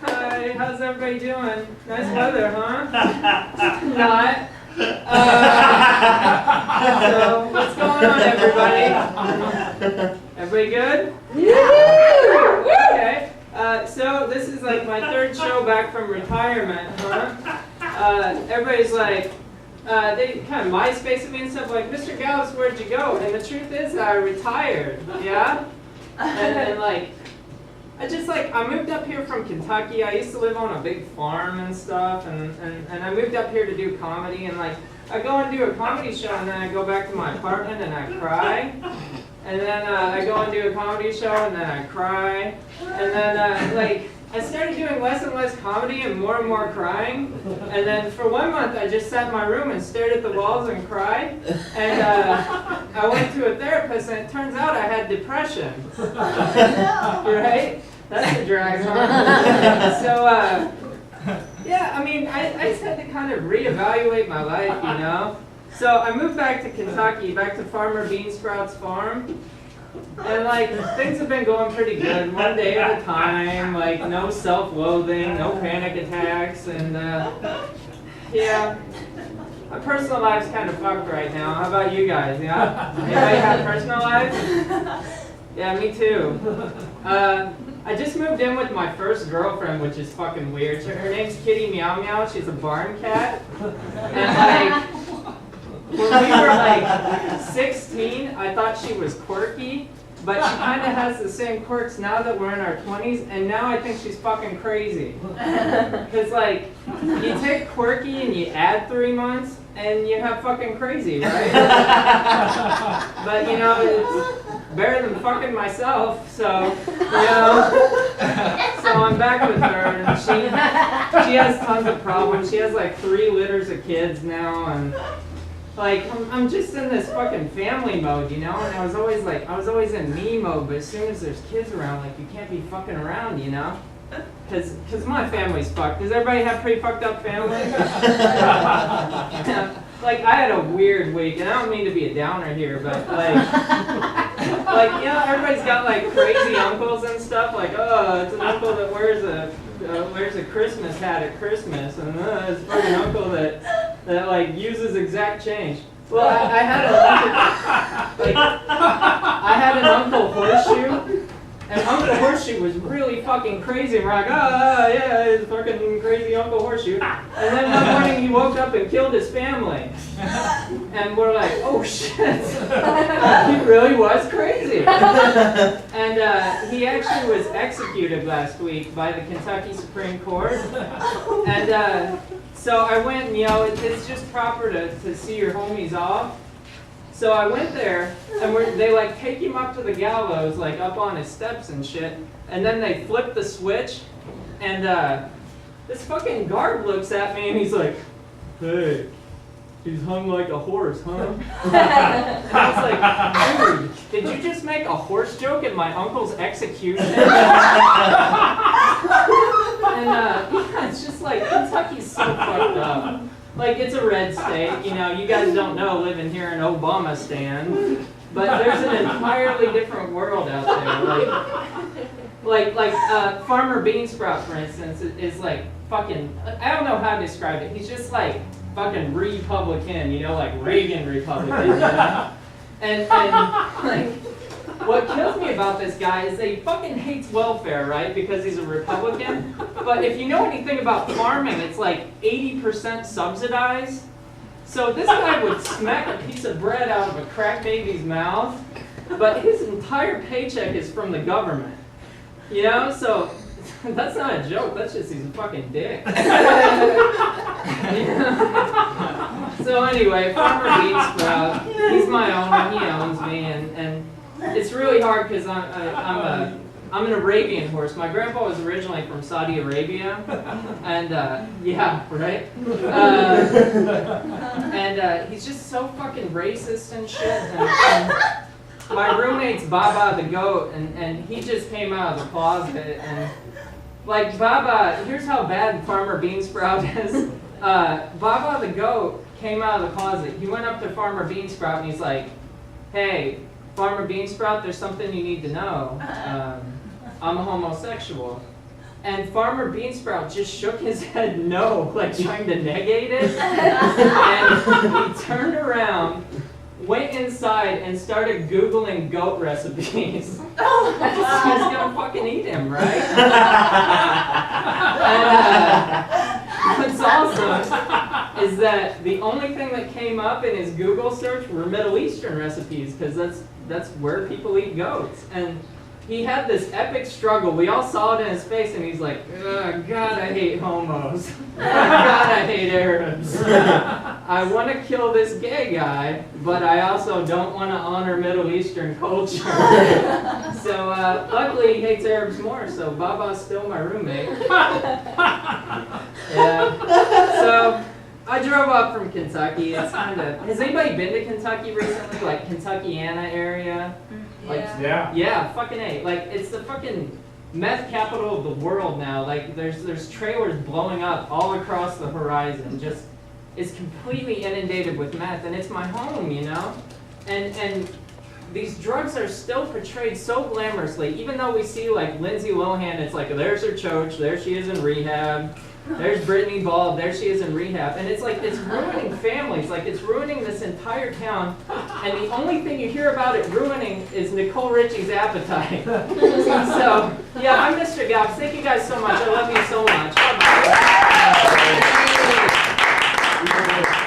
Hi, how's everybody doing? Nice weather, huh? Not. So, what's going on, everybody? Everybody good? Yeah! Okay. So, this is like my third show back from retirement, huh? Everybody's like, they kind of MySpace me and stuff like, Mr. Gallops, where'd you go? And the truth is, I retired, yeah? And like, I moved up here from Kentucky. I used to live on a big farm and stuff, and I moved up here to do comedy, and like, I go and do a comedy show, and then I go back to my apartment and I cry, and then I go and do a comedy show, and then I cry, and then like, I started doing less and less comedy and more crying, and then for 1 month I just sat in my room and stared at the walls and cried, and I went to a therapist, and it turns out I had depression. Right? That's a drag, huh? So, yeah, I mean, I just had to kind of reevaluate my life, you know? So I moved back to Kentucky, back to Farmer Beansprout's farm. And like, things have been going pretty good, one day at a time, like no self-loathing, no panic attacks, and yeah, my personal life's kind of fucked right now. How about you guys, yeah? Anybody have personal lives? Yeah, me too. I just moved in with my first girlfriend, which is fucking weird. So her name's Kitty Meow Meow, she's a barn cat, and like, when we were like 16, I thought she was quirky, but she kind of has the same quirks now that we're in our 20s, and now I think she's fucking crazy. Because like, you take quirky and you add 3 months, and you have fucking crazy, right? But you know, it's better than fucking myself, so, you know, so I'm back with her, and she has tons of problems. She has like 3 litters of kids now, and like, I'm just in this fucking family mode, you know, and I was always in me mode, but as soon as there's kids around, like, you can't be fucking around, you know? Cause my family's fucked. Does everybody have pretty fucked up families? Like, I had a weird week, and I don't mean to be a downer here, but like, you know, everybody's got like crazy uncles and stuff, like, oh, it's an uncle that wears a Christmas hat at Christmas, and it's a fucking uncle that like uses exact change. Well, I had an Uncle Horseshoe, and Uncle Horseshoe was really fucking crazy, and we're like, oh yeah, it's fucking crazy Uncle Horseshoe. And then one morning he woke up and killed his family. And we're like, oh shit, he really was crazy. And he actually was executed last week by the Kentucky Supreme Court. And so I went, and you know, it's just proper to see your homies off. So I went there, and they like take him up to the gallows, like up on his steps and shit, and then they flip the switch, and this fucking guard looks at me, and he's like, hey, he's hung like a horse, huh? And I was like, dude, did you just make a horse joke at my uncle's execution? And yeah, it's just like, Kentucky's so fucked up. Like, it's a red state, you know, you guys don't know living here in Obama-stan, but there's an entirely different world out there. Like Farmer Beansprout, for instance, is like fucking, I don't know how to describe it, he's just like fucking Republican, you know, like Reagan Republican, you know? And like, what kills me about this guy is that he fucking hates welfare, right? Because he's a Republican. But if you know anything about farming, it's like 80% subsidized. So this guy would smack a piece of bread out of a crack baby's mouth, but his entire paycheck is from the government. You know? So that's not a joke, that's just he's a fucking dick. So anyway, Farmer Beansprout, he's my owner, he owns me, and it's really hard because I'm an Arabian horse. My grandpa was originally from Saudi Arabia, and yeah, right? And he's just so fucking racist and shit. And my roommate's Baba the goat, and he just came out of the closet, and like Baba, here's how bad Farmer Beansprout is. Baba the goat came out of the closet. He went up to Farmer Beansprout and he's like, hey, Farmer Beansprout, there's something you need to know. I'm a homosexual. And Farmer Beansprout just shook his head no, like trying to negate it. And he turned around, went inside, and started Googling goat recipes. He's gonna fucking eat him, right? And what's awesome is that the only thing that came up in his Google search were Middle Eastern recipes, because that's where people eat goats. And he had this epic struggle. We all saw it in his face, and he's like, oh, God, I hate homos. Oh, God, I hate Arabs. I want to kill this gay guy, but I also don't want to honor Middle Eastern culture. So luckily, he hates Arabs more, so Baba's still my roommate. Yeah. So I drove up from Kentucky. It's kind of... Has anybody been to Kentucky recently? Like Kentuckiana area? Like, yeah, fucking A. Like, it's the fucking meth capital of the world now. Like, there's trailers blowing up all across the horizon. Just, it's completely inundated with meth, and it's my home, you know? And these drugs are still portrayed so glamorously. Even though we see, like, Lindsay Lohan, it's like, there's her choach, there she is in rehab. There's Brittany Ball, there she is in rehab. And it's like, it's ruining families. Like, it's ruining this entire town. And the only thing you hear about it ruining is Nicole Richie's appetite. So, yeah, I'm Mr. Gallops. Thank you guys so much. I love you so much.